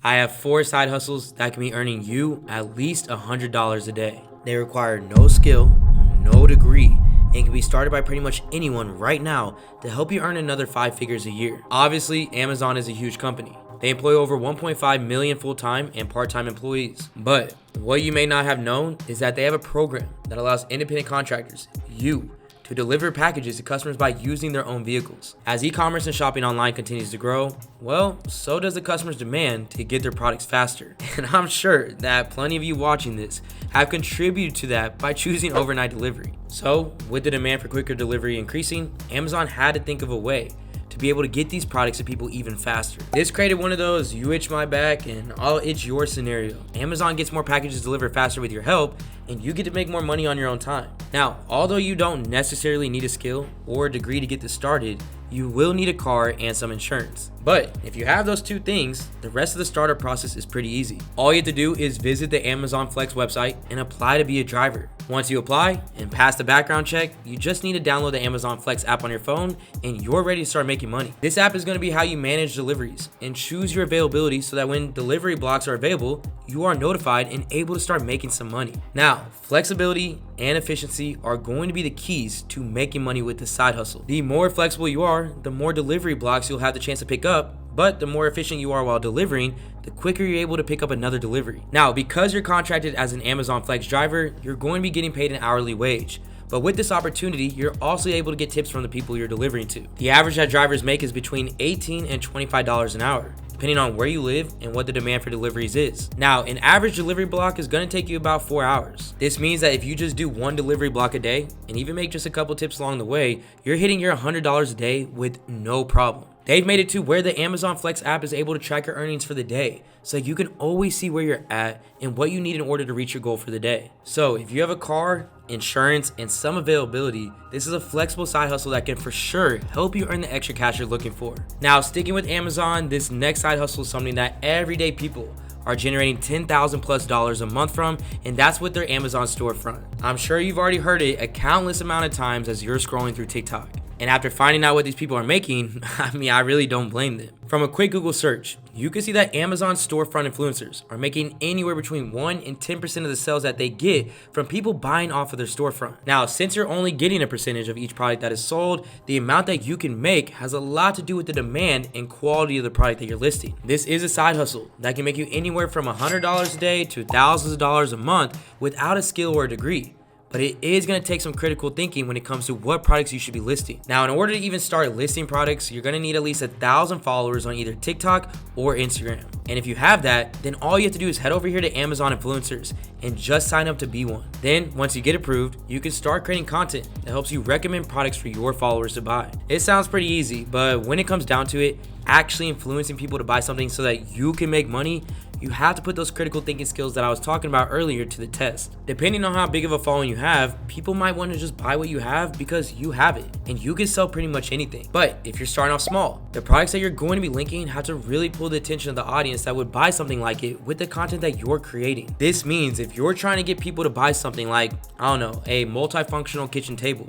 I have 4 side hustles that can be earning you at least $100 a day. They require no skill, no degree, and can be started by pretty much anyone right now to help you earn another 5 figures a year. Obviously, Amazon is a huge company. They employ over 1.5 million full-time and part-time employees. But what you may not have known is that they have a program that allows independent contractors, you, to deliver packages to customers by using their own vehicles. As e-commerce and shopping online continues to grow, well, so does the customer's demand to get their products faster. And I'm sure that plenty of you watching this have contributed to that by choosing overnight delivery. So, with the demand for quicker delivery increasing, Amazon had to think of a way to be able to get these products to people even faster. This created one of those you itch my back and I'll itch your scenario. Amazon gets more packages delivered faster with your help, and you get to make more money on your own time. Now, although you don't necessarily need a skill or a degree to get this started, you will need a car and some insurance. But if you have those 2 things, the rest of the startup process is pretty easy. All you have to do is visit the Amazon Flex website and apply to be a driver. Once you apply and pass the background check, you just need to download the Amazon Flex app on your phone and you're ready to start making money. This app is going to be how you manage deliveries and choose your availability so that when delivery blocks are available, you are notified and able to start making some money. Now, flexibility and efficiency are going to be the keys to making money with this side hustle. The more flexible you are, the more delivery blocks you'll have the chance to pick up, but the more efficient you are while delivering, the quicker you're able to pick up another delivery. Now, because you're contracted as an Amazon Flex driver, you're going to be getting paid an hourly wage. But with this opportunity, you're also able to get tips from the people you're delivering to. The average that drivers make is between $18 and $25 an hour, depending on where you live and what the demand for deliveries is. Now, an average delivery block is going to take you about 4 hours. This means that if you just do 1 delivery block a day and even make just a couple tips along the way, you're hitting your $100 a day with no problem. They've made it to where the Amazon Flex app is able to track your earnings for the day, so you can always see where you're at and what you need in order to reach your goal for the day. So if you have a car, insurance, and some availability, this is a flexible side hustle that can for sure help you earn the extra cash you're looking for. Now, sticking with Amazon, this next side hustle is something that everyday people are generating $10,000+ a month from, and that's with their Amazon storefront. I'm sure you've already heard it a countless amount of times as you're scrolling through TikTok. And after finding out what these people are making, I really don't blame them. From a quick Google search, you can see that Amazon storefront influencers are making anywhere between 1 and 10% of the sales that they get from people buying off of their storefront. Now, since you're only getting a percentage of each product that is sold, the amount that you can make has a lot to do with the demand and quality of the product that you're listing. This is a side hustle that can make you anywhere from $100 a day to thousands of dollars a month without a skill or a degree. But it is going to take some critical thinking when it comes to what products you should be listing. Now, in order to even start listing products, you're going to need at least 1,000 followers on either TikTok or Instagram. And if you have that, then all you have to do is head over here to Amazon Influencers and just sign up to be one. Then, once you get approved, you can start creating content that helps you recommend products for your followers to buy. It sounds pretty easy, but when it comes down to it, actually influencing people to buy something so that you can make money, you have to put those critical thinking skills that I was talking about earlier to the test. Depending on how big of a following you have, people might want to just buy what you have because you have it, and you can sell pretty much anything. But if you're starting off small, the products that you're going to be linking have to really pull the attention of the audience that would buy something like it with the content that you're creating. This means if you're trying to get people to buy something like, a multifunctional kitchen table,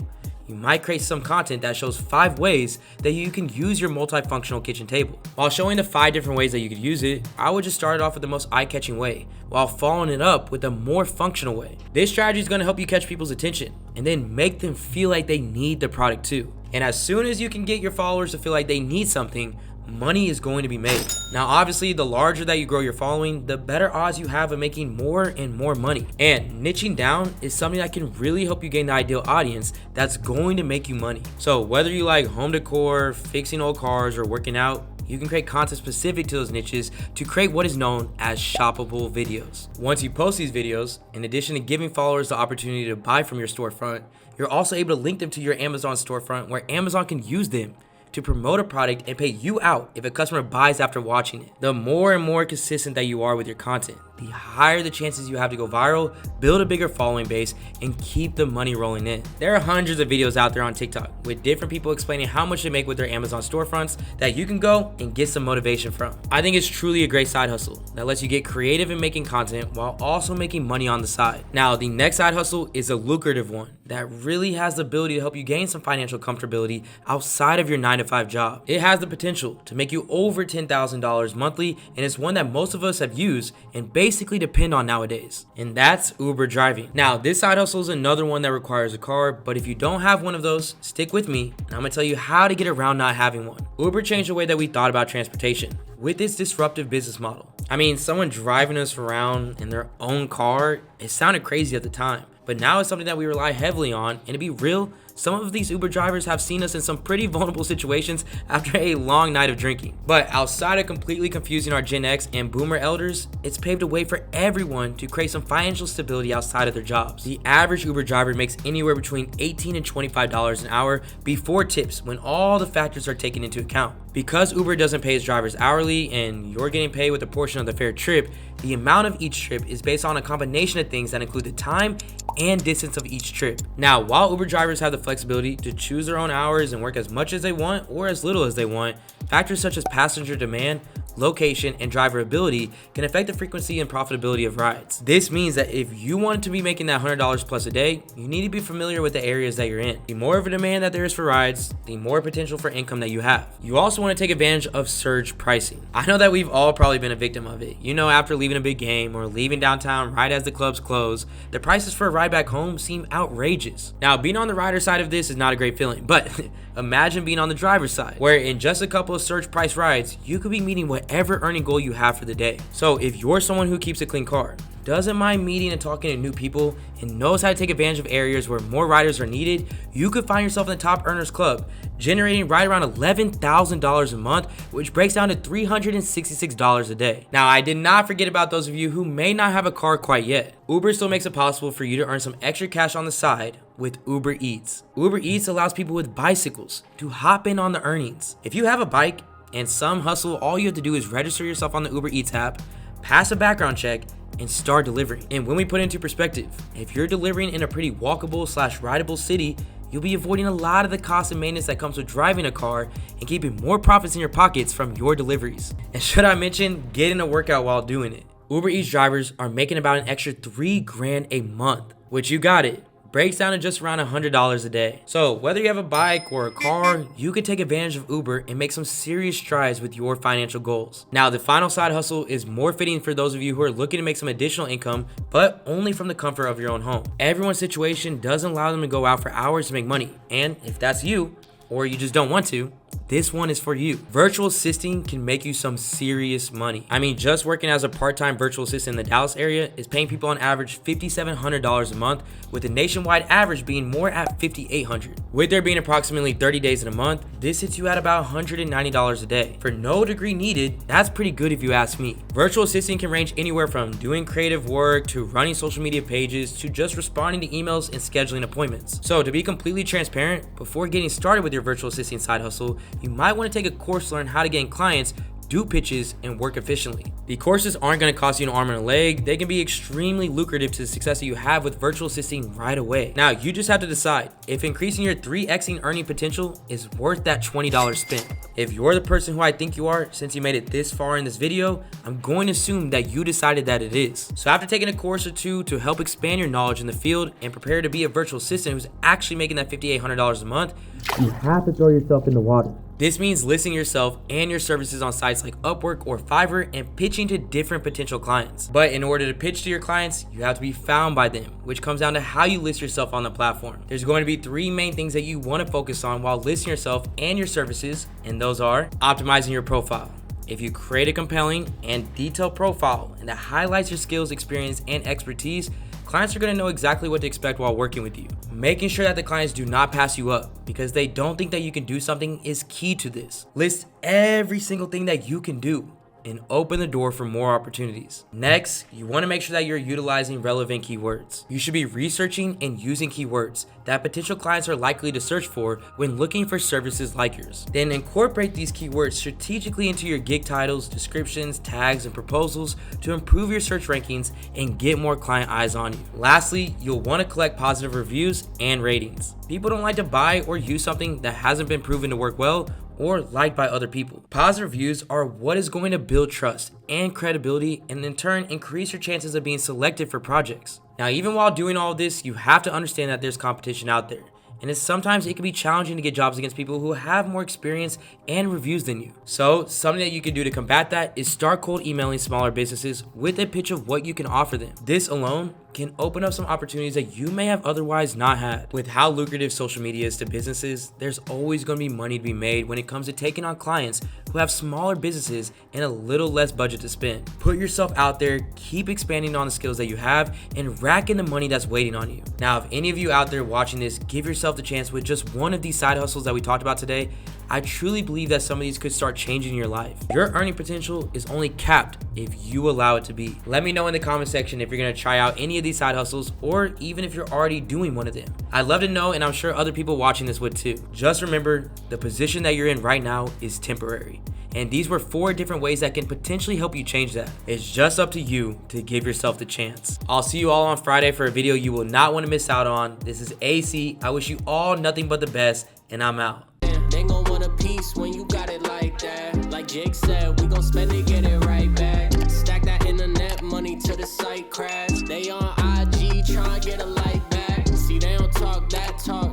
you might create some content that shows 5 ways that you can use your multifunctional kitchen table. While showing the 5 different ways that you could use it, I would just start it off with the most eye-catching way, while following it up with a more functional way. This strategy is going to help you catch people's attention, and then make them feel like they need the product too. And as soon as you can get your followers to feel like they need something, money is going to be made. Now, obviously, the larger that you grow your following, the better odds you have of making more and more money. And niching down is something that can really help you gain the ideal audience that's going to make you money. So whether you like home decor, fixing old cars, or working out, you can create content specific to those niches to create what is known as shoppable videos. Once you post these videos, in addition to giving followers the opportunity to buy from your storefront, you're also able to link them to your Amazon storefront where Amazon can use them to promote a product and pay you out if a customer buys after watching it. The more and more consistent that you are with your content, the higher the chances you have to go viral, build a bigger following base, and keep the money rolling in. There are hundreds of videos out there on TikTok with different people explaining how much they make with their Amazon storefronts that you can go and get some motivation from. I think it's truly a great side hustle that lets you get creative in making content while also making money on the side. Now, the next side hustle is a lucrative one that really has the ability to help you gain some financial comfortability outside of your 9-to-5 job. It has the potential to make you over $10,000 monthly, and it's one that most of us have used and basically depend on nowadays, and that's Uber driving. Now, this side hustle is another one that requires a car, but if you don't have one of those, stick with me and I'm gonna tell you how to get around not having one. Uber changed the way that we thought about transportation with its disruptive business model. I mean, someone driving us around in their own car, it sounded crazy at the time, but now it's something that we rely heavily on, and to be real, some of these Uber drivers have seen us in some pretty vulnerable situations after a long night of drinking. But outside of completely confusing our Gen X and Boomer elders, it's paved a way for everyone to create some financial stability outside of their jobs. The average Uber driver makes anywhere between $18 and $25 an hour before tips when all the factors are taken into account. Because Uber doesn't pay its drivers hourly and you're getting paid with a portion of the fare trip, the amount of each trip is based on a combination of things that include the time and distance of each trip. Now, while Uber drivers have the flexibility to choose their own hours and work as much as they want or as little as they want, factors such as passenger demand, location, and driver ability can affect the frequency and profitability of rides. This means that if you want to be making that $100 plus a day, you need to be familiar with the areas that you're in. The more of a demand that there is for rides, the more potential for income that you have. You also want to take advantage of surge pricing. I know that we've all probably been a victim of it. You know, after leaving a big game or leaving downtown right as the clubs close, the prices for a ride back home seem outrageous. Now, being on the rider side of this is not a great feeling, but imagine being on the driver's side, where in just a couple of surge price rides, you could be meeting whatever earning goal you have for the day. So if you're someone who keeps a clean car, doesn't mind meeting and talking to new people, and knows how to take advantage of areas where more riders are needed, you could find yourself in the top earners club, generating right around $11,000 a month, which breaks down to $366 a day. Now, I did not forget about those of you who may not have a car quite yet. Uber still makes it possible for you to earn some extra cash on the side with Uber Eats. Uber Eats allows people with bicycles to hop in on the earnings. If you have a bike and some hustle, all you have to do is register yourself on the Uber Eats app, pass a background check, and start delivering. And when we put it into perspective, if you're delivering in a pretty walkable/rideable city, you'll be avoiding a lot of the cost and maintenance that comes with driving a car and keeping more profits in your pockets from your deliveries. And should I mention getting a workout while doing it? Uber Eats drivers are making about an extra $3,000 a month, which, you got it, breaks down to just around $100 a day. So whether you have a bike or a car, you can take advantage of Uber and make some serious strides with your financial goals. Now, the final side hustle is more fitting for those of you who are looking to make some additional income, but only from the comfort of your own home. Everyone's situation doesn't allow them to go out for hours to make money, and if that's you, or you just don't want to, this one is for you. Virtual assisting can make you some serious money. I mean, just working as a part-time virtual assistant in the Dallas area is paying people on average $5,700 a month, with the nationwide average being more at $5,800. With there being approximately 30 days in a month, this hits you at about $190 a day. For no degree needed, that's pretty good if you ask me. Virtual assisting can range anywhere from doing creative work to running social media pages to just responding to emails and scheduling appointments. So to be completely transparent, before getting started with your virtual assisting side hustle, you might want to take a course to learn how to gain clients, do pitches, and work efficiently. The courses aren't going to cost you an arm and a leg. They can be extremely lucrative to the success that you have with virtual assisting right away. Now, you just have to decide if increasing your 3xing earning potential is worth that $20 spent. If you're the person who I think you are, since you made it this far in this video, I'm going to assume that you decided that it is. So after taking a course or two to help expand your knowledge in the field and prepare to be a virtual assistant who's actually making that $5,800 a month, you have to throw yourself in the water. This means listing yourself and your services on sites like Upwork or Fiverr and pitching to different potential clients. But in order to pitch to your clients, you have to be found by them, which comes down to how you list yourself on the platform. There's going to be 3 main things that you want to focus on while listing yourself and your services, and those are optimizing your profile. If you create a compelling and detailed profile and that highlights your skills, experience, and expertise, clients are going to know exactly what to expect while working with you. Making sure that the clients do not pass you up because they don't think that you can do something is key to this. List every single thing that you can do. and open the door for more opportunities. Next, you want to make sure that you're utilizing relevant keywords. You should be researching and using keywords that potential clients are likely to search for when looking for services like yours. Then incorporate these keywords strategically into your gig titles, descriptions, tags, and proposals to improve your search rankings and get more client eyes on you. Lastly, you'll want to collect positive reviews and ratings. People don't like to buy or use something that hasn't been proven to work well or liked by other people. Positive reviews are what is going to build trust and credibility, and in turn increase your chances of being selected for projects. Now, even while doing all of this, you have to understand that there's competition out there. And sometimes it can be challenging to get jobs against people who have more experience and reviews than you. So something that you can do to combat that is start cold emailing smaller businesses with a pitch of what you can offer them. This alone can open up some opportunities that you may have otherwise not had. With how lucrative social media is to businesses, there's always going to be money to be made when it comes to taking on clients who have smaller businesses and a little less budget to spend. Put yourself out there, keep expanding on the skills that you have, and rack in the money that's waiting on you. Now, if any of you out there watching this give yourself the chance with just one of these side hustles that we talked about today, I truly believe that some of these could start changing your life. Your earning potential is only capped if you allow it to be. Let me know in the comment section if you're gonna try out any of these side hustles, or even if you're already doing one of them. I'd love to know, and I'm sure other people watching this would too. Just remember, the position that you're in right now is temporary. And these were 4 different ways that can potentially help you change that. It's just up to you to give yourself the chance. I'll see you all on Friday for a video you will not want to miss out on. This is AC. I wish you all nothing but the best, and I'm out. They gon' want a piece when you got it like that. Like Jake said, we gon' spend it, get it right back. Stack that internet money till the site crash. They on IG tryna get a like back. See, they don't talk that talk.